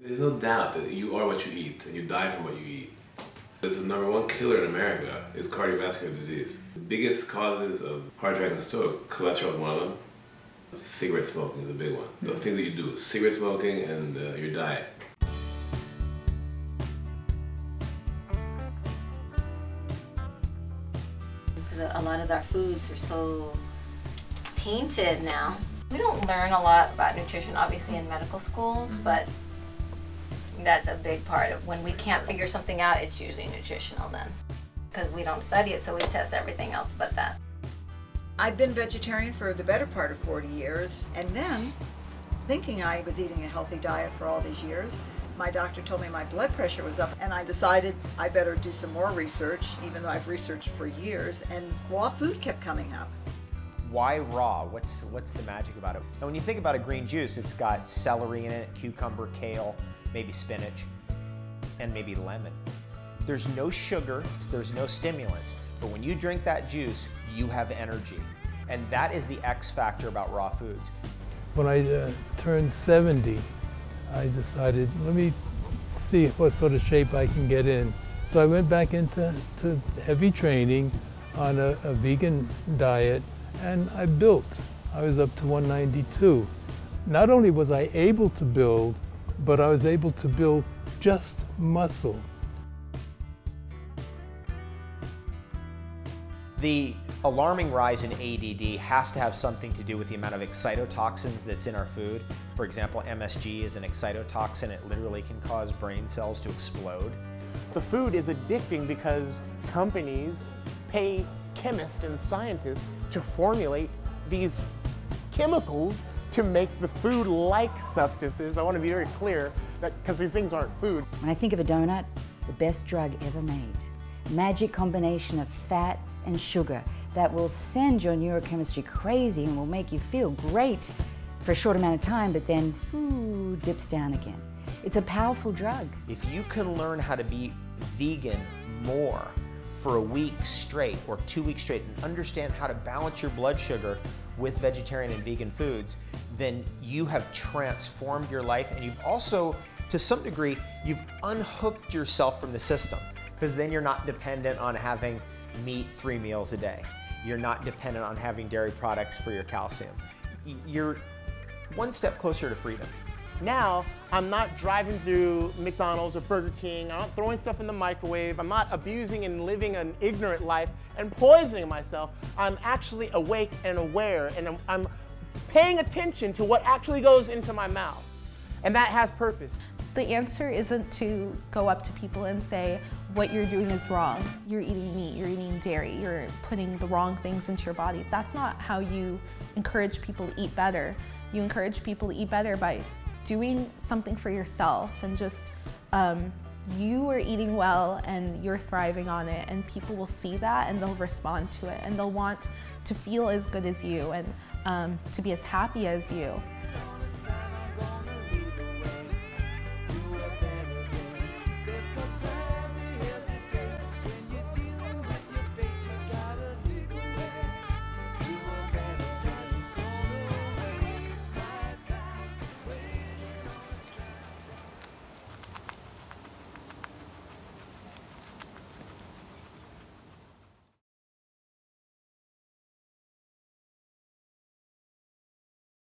There's no doubt that you are what you eat and you die from what you eat. It's the #1 killer in America is cardiovascular disease. The biggest causes of heart attack and stroke, cholesterol is one of them. Cigarette smoking is a big one. The things that you do, cigarette smoking and your diet. Because a lot of our foods are so tainted now. We don't learn a lot about nutrition, obviously, in medical schools, but that's a big part of when we can't figure something out, it's usually nutritional then. Because we don't study it, so we test everything else but that. I've been vegetarian for the better part of 40 years, and then, thinking I was eating a healthy diet for all these years, my doctor told me my blood pressure was up, and I decided I better do some more research, even though I've researched for years, and raw food kept coming up. Why raw? What's the magic about it? Now when you think about a green juice, it's got celery in it, cucumber, kale, maybe spinach, and maybe lemon. There's no sugar, there's no stimulants, but when you drink that juice, you have energy. And that is the X factor about raw foods. When I turned 70, I decided, let me see what sort of shape I can get in. So I went back into heavy training on a vegan diet, and I built. I was up to 192. Not only was I able to build, but I was able to build just muscle. The alarming rise in ADD has to have something to do with the amount of excitotoxins that's in our food. For example, MSG is an excitotoxin. It literally can cause brain cells to explode. The food is addicting because companies pay chemists and scientists to formulate these chemicals to make the food-like substances. I want to be very clear that because these things aren't food. When I think of a donut, the best drug ever made. Magic combination of fat and sugar that will send your neurochemistry crazy and will make you feel great for a short amount of time, but then dips down again. It's a powerful drug. If you can learn how to be vegan more for a week straight or 2 weeks straight and understand how to balance your blood sugar with vegetarian and vegan foods, then you have transformed your life, and you've also, to some degree, you've unhooked yourself from the system, because then you're not dependent on having meat 3 meals a day. You're not dependent on having dairy products for your calcium. You're one step closer to freedom. Now, I'm not driving through McDonald's or Burger King, I'm not throwing stuff in the microwave, I'm not abusing and living an ignorant life and poisoning myself. I'm actually awake and aware, and I'm paying attention to what actually goes into my mouth. And that has purpose. The answer isn't to go up to people and say, what you're doing is wrong. You're eating meat, you're eating dairy, you're putting the wrong things into your body. That's not how you encourage people to eat better. You encourage people to eat better by doing something for yourself, and just you are eating well and you're thriving on it, and people will see that and they'll respond to it, and they'll want to feel as good as you and to be as happy as you.